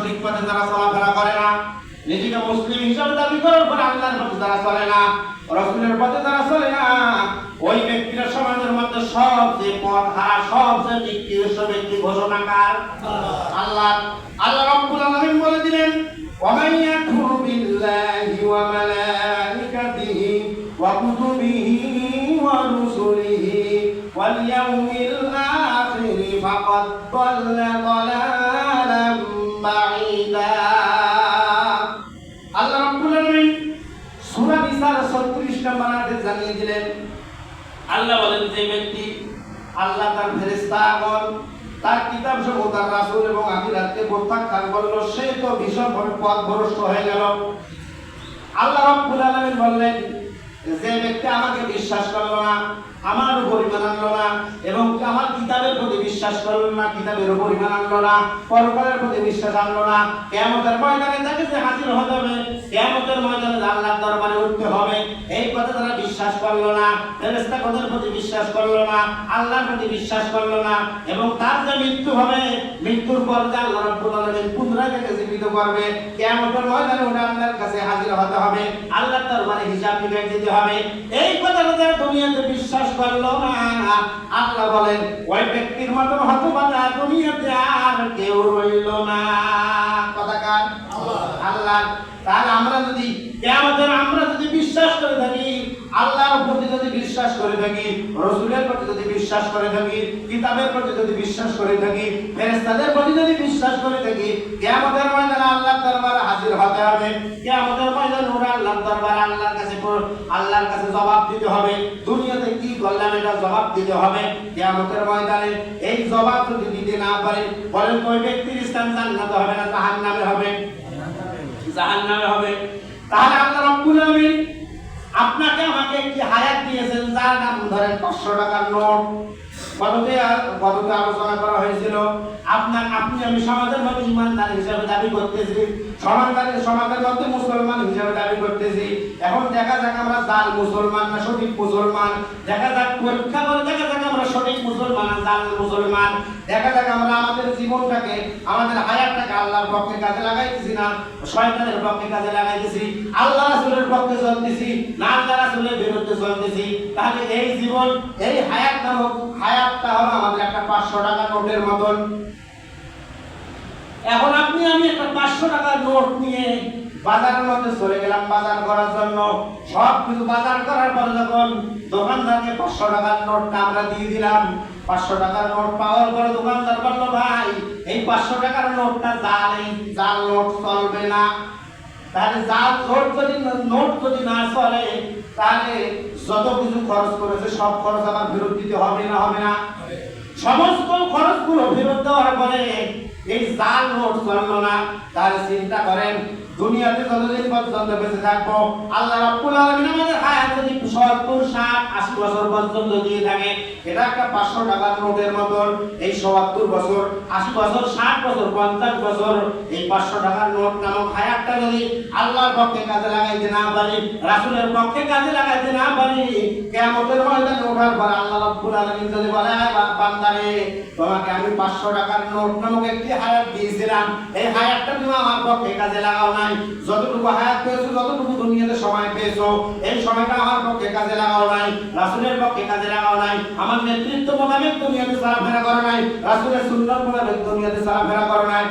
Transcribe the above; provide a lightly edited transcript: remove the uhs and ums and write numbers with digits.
সঠিক পথে যারা চলাফেরা করে না, নিজেকে মুসলিম হিসাবে দাবি করার পর আল্লাহর পথে যারা চলে না, রাসূলের পথে যারা চলে না, ওই ব্যক্তিরা সমাজের মধ্যে সবচেয়ে পথ হারা, সবচেয়ে নিকৃষ্ট ব্যক্তি ঘোষণাকার আল্লাহ। আল্লাহ রাব্বুল আলামিন বলে দিলেন, ওয়া মান ইয়াকফুর বিল্লাহি ওয়া মালাইকাতিহি ওয়া কুতুবিহি ওয়া রুসুলিহি ওয়াল ইয়াউমিল আখির ফাকাদ দাল্লা দালালাম বাঈদা। আল্লাহ রাব্বুল আলামিন সূরা নিসার 36 নম্বর আয়াতে জানিয়ে দিলেন, আল্লাহ বলেন যে ব্যক্তি আল্লাহ তার ফেরেশতাগণ তার কিতাব সমূহ তার রাসূল এবং আখিরাতকে প্রত্যাখ্যান করলো, সে তো ভীষণভাবে পথভ্রষ্ট হয়ে গেল। আল্লাহ রাব্বুল আলামিন বললেন যে ব্যক্তি আমাকে বিশ্বাস করলো না, আমার উপর ঈমান আনলো না এবং আমার কিতাবের প্রতি বিশ্বাস করলো না, কিতাবের উপর ঈমান আনলো না, পরকালের প্রতি বিশ্বাস আনলো না, কিয়ামতের ময়দানে তাকে যে হাজির হতে হবে, কিয়ামতের ময়দানে আল্লাহর দরবারে উঠতে হবে, এই কথা তারা বিশ্বাস করলো না, ফেরেশতাগণের প্রতি বিশ্বাস করলো না, আল্লাহর প্রতি বিশ্বাস করলো না এবং তার যে মৃত্যু হবে, মৃত্যুর পর যে আল্লাহ রাব্বুল আলামিন পুনরায় তাকে জীবিত করবে, কিয়ামতের ময়দানে উঠে আল্লাহর কাছে হাজির হতে হবে, আল্লাহর দরবারে হিসাব নিকাশ দিতে হবে, এই কথাটা যারা দুনিয়াতে বিশ্বাস করলো না, আল্লাহ বলেন ওই ব্যক্তির মতো হতভাগা দুনিয়াতে আর কেউ রইল না। কথাকার আল্লাহ। তাহলে আমরা যদি আমরা যদি বিশ্বাস করে থাকি, আল্লাহর প্রতি যদি বিশ্বাস করে থাকি, রাসূলের প্রতি যদি বিশ্বাস করে থাকি, কিতাবের প্রতি যদি বিশ্বাস করে থাকি, ফেরেশতাদের প্রতি যদি বিশ্বাস করে থাকি, কিয়ামতের ময়দানে আল্লাহর দরবারে হাজির হতে হবে, কিয়ামতের ময়দানে ওরা আল্লাহর দরবারে আল্লাহর কাছে জবাব দিতে হবে, দুনিয়াতে কি করলাম এটা জবাব দিতে হবে কিয়ামতের ময়দানে। এই জবাব যদি দিতে না পারে, বলেন ওই ব্যক্তির স্থান জান্নাতে হবে না জাহান্নামে হবে? জাহান্নামে হবে। তাহলে আল্লাহ রাব্বুল আলামিন আপনাকে আমাকে একটি হায়াত দিয়েছেন, যার নাম ধরেন 500 টাকার নোট। গততে আলোচনা করা হয়েছিল, আপনি আমি সমাজের মধ্যে ইমানদার হিসেবে দাবি করতেছি, সমাজের মধ্যে মুসলমান হিসেবে দাবি করতেছি। এখন দেখা যাক আমরা জাল মুসলমান না সঠিক মুসলমান, দেখা যাক পরীক্ষা করে দেখা যাক আমরা সঠিক মুসলমান না জাল মুসলমান, দেখা যাক আমরা আমাদের জীবনটাকে, আমাদের হায়াতটাকে আল্লাহর পক্ষে কাজে লাগাইতেছি না শয়তানের পক্ষে কাজে লাগাইতেছি, আল্লাহ রাসূলের পক্ষে চলতেছি না আল্লাহ রাসূলের বিরুদ্ধে চলতেছি। তাহলে এই জীবন, এই হায়াতটা হলো আমাদের একটা 500 টাকা নোটের মতন। এখন আপনি আমি একটা 500 টাকার নোট নিয়ে বাজারের মধ্যে চলে গেলাম বাজার করার জন্য। সব কিছু বাজার করার পর যখন দোকানদারকে 500 টাকার নোটটা আমরা দিয়ে দিলাম, 500 টাকার নোট পাওয়ার পরে দোকানদার বলল, ভাই এই 500 টাকার নোটটা জাল, এই জাল নোট চলবে না। তাহলে জাল নোট যদি না চলে, তাহলে যত কিছু খরচ করেছে সব খরচ আবার ফেরত দিতে হবে না? হবে না? সমস্ত খরচগুলো ফেরত দেওয়ার পরে এই জাল নোট চললো না। তাহলে চিন্তা করেন, দুনিয়াতে যতদিন পর্যন্ত বেঁচে থাকবো, আল্লাহ রাব্বুল আলামিন আমাদের হায়াত যদি 70, 60, 80 বছর পর্যন্ত দিয়ে থাকে, এটা একটা 500 টাকার নোটের মতন। এই 70 বছর, 80 বছর, 60 বছর, 50 বছর এই 500 টাকার নোট নামক হায়াতটা যদি আল্লাহর পক্ষে কাজে লাগাইতে না পারি, রাসূলের পক্ষে কাজে লাগাইতে না পারি, কিয়ামতের ময়দানে ওঠার পর আল্লাহ রাব্বুল আলামিন যদি বলে, বান্দারে তোমাকে আমি 500 টাকার নোট নামক একটি হায়াত দিয়েছিলাম, এই হায়াতটা তুমি আমার পক্ষে কাজে লাগাও নাই, যতটুকু হায়াত পেয়েছো, যতটুকু দুনিয়াতে সময় পেয়েছো, এই সময়টা আমার পক্ষে কাজে লাগাও নাই, রাসূলের পক্ষে কাজে লাগাও নাই, আমার নেতৃত্ব মোতাবেক দুনিয়াতে চলাফেরা করো নাই, রাসূলের সুন্নাত মোতাবেক দুনিয়াতে চলাফেরা করো নাই।